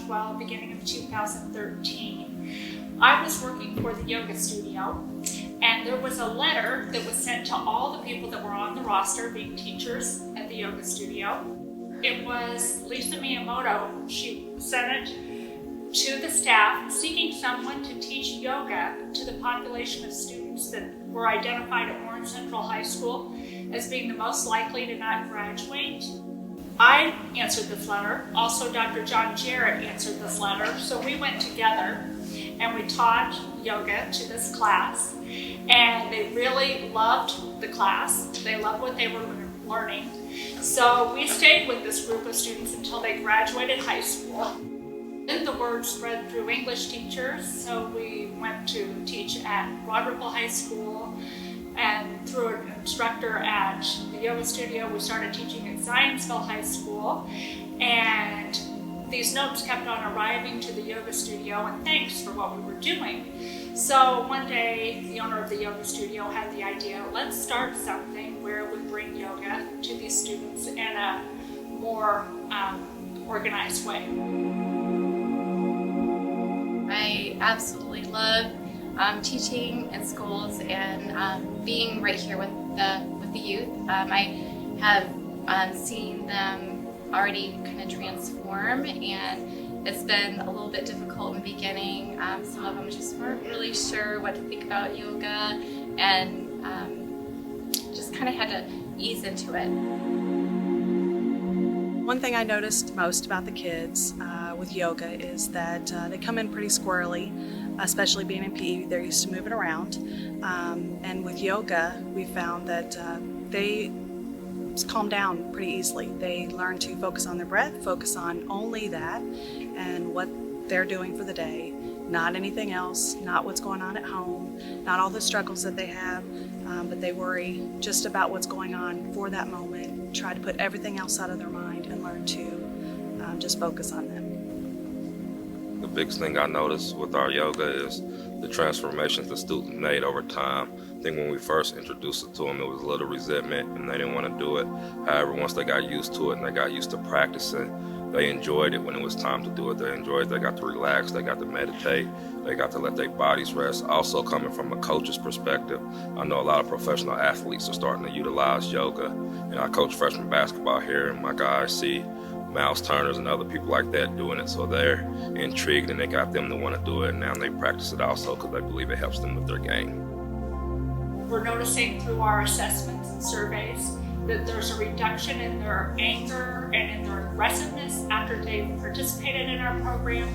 2012, beginning of 2013, I was working for the yoga studio, and there was a letter that was sent to all the people that were on the roster, being teachers at the yoga studio. It was Lisa Miyamoto. She sent it to the staff seeking someone to teach yoga to the population of students that were identified at Warren Central High School as being the most likely to not graduate. I answered this letter. Also, Dr. John Jarrett answered this letter. So we went together and we taught yoga to this class, and they really loved the class. They loved what they were learning. So we stayed with this group of students until they graduated high school. Then the word spread through English teachers, so we went to teach at Broad Ripple High School, and through an instructor at the yoga studio, we started teaching at Zionsville High School, and these notes kept on arriving to the yoga studio, and thanks for what we were doing. So one day, the owner of the yoga studio had the idea, let's start something where we bring yoga to these students in a more organized way. I absolutely love teaching in schools and being right here with the youth. I have seen them already kind of transform, and it's been a little bit difficult in the beginning. Some of them just weren't really sure what to think about yoga, and just kind of had to ease into it. One thing I noticed most about the kids with yoga is that they come in pretty squirrely, especially being in PE. They're used to moving around. And with yoga, we found that they calm down pretty easily. They learn to focus on their breath, focus on only that and what they're doing for the day, not anything else, not what's going on at home, not all the struggles that they have, but they worry just about what's going on for that moment, try to put everything else out of their mind and learn to just focus on them. The biggest thing I noticed with our yoga is the transformations the students made over time. I think when we first introduced it to them, it was a little resentment and they didn't want to do it. However, once they got used to it and they got used to practicing, they enjoyed it when it was time to do it. They enjoyed it. They got to relax. They got to meditate. They got to let their bodies rest. Also, coming from a coach's perspective, I know a lot of professional athletes are starting to utilize yoga. And I coach freshman basketball here, and my guys see Miles Turners and other people like that doing it, so they're intrigued and they got them to want to do it, and now they practice it also because they believe it helps them with their game. We're noticing through our assessments and surveys that there's a reduction in their anger and in their aggressiveness after they've participated in our program.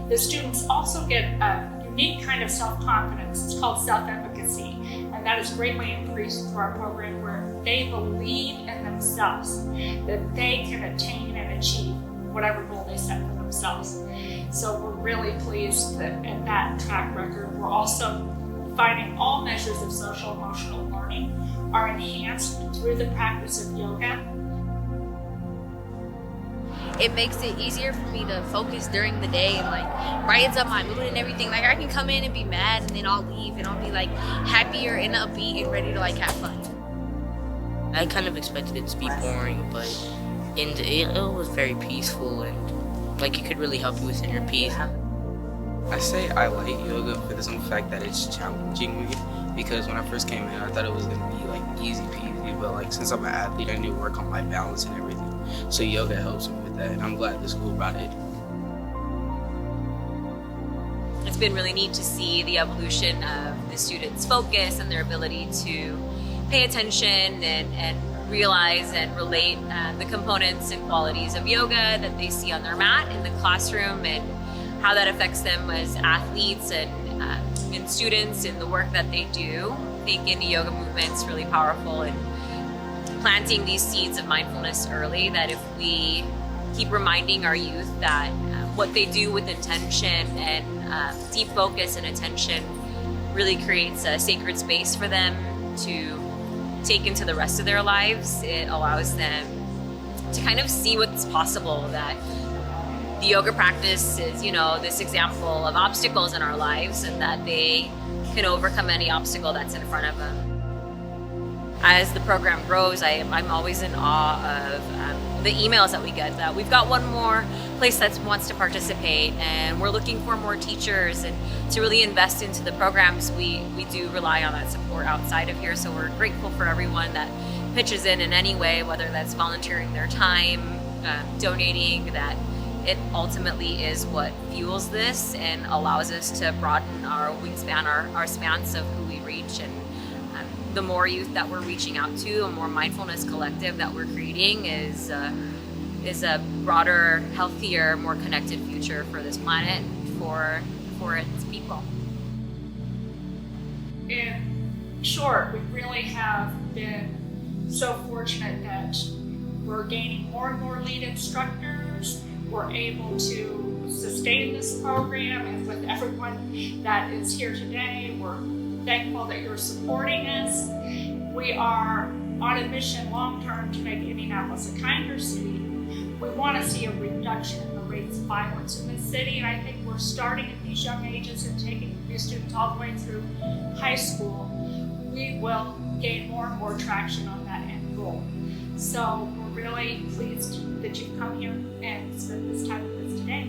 The students also get a unique kind of self-confidence. It's called self-efficacy, and that is greatly increased through our program, where they believe in themselves, that they can attain and achieve whatever goal they set for themselves. So we're really pleased that in that track record, we're also finding all measures of social emotional learning are enhanced through the practice of yoga. It makes it easier for me to focus during the day and like brightens up my mood and everything. Like I can come in and be mad and then I'll leave and I'll be like happier and upbeat and ready to like have fun. I kind of expected it to be boring, but it was very peaceful and like it could really help you within your peace. I say I like yoga for the simple fact that it's challenging me, because when I first came in, I thought it was gonna be like easy peasy, but like since I'm an athlete, I need to work on my balance and everything. So yoga helps me with that, and I'm glad the school brought it. It's been really neat to see the evolution of the students' focus and their ability to pay attention and realize and relate the components and qualities of yoga that they see on their mat in the classroom, and how that affects them as athletes and students in the work that they do. I think Indy Yoga Movement is really powerful in planting these seeds of mindfulness early, that if we keep reminding our youth that what they do with intention and deep focus and attention really creates a sacred space for them to take into the rest of their lives, it allows them to kind of see what's possible, that the yoga practice is, you know, this example of obstacles in our lives, and that they can overcome any obstacle that's in front of them. As the program grows, I'm always in awe of the emails that we get, that we've got one more place that wants to participate, and we're looking for more teachers and to really invest into the programs. We do rely on that support outside of here, so we're grateful for everyone that pitches in any way, whether that's volunteering their time, donating, that it ultimately is what fuels this and allows us to broaden our wingspan, our spans of who we reach. And the more youth that we're reaching out to, a more mindfulness collective that we're creating is a broader, healthier, more connected future for this planet, for its people. In short, we really have been so fortunate that we're gaining more and more lead instructors. We're able to sustain this program, and with everyone that is here today, we're thankful that you're supporting us. We are on a mission long-term to make Indianapolis a kinder city. We want to see a reduction in the rates of violence in the city, and I think we're starting at these young ages and taking these students all the way through high school. We will gain more and more traction on that end goal. So we're really pleased that you've come here and spent this time with us today.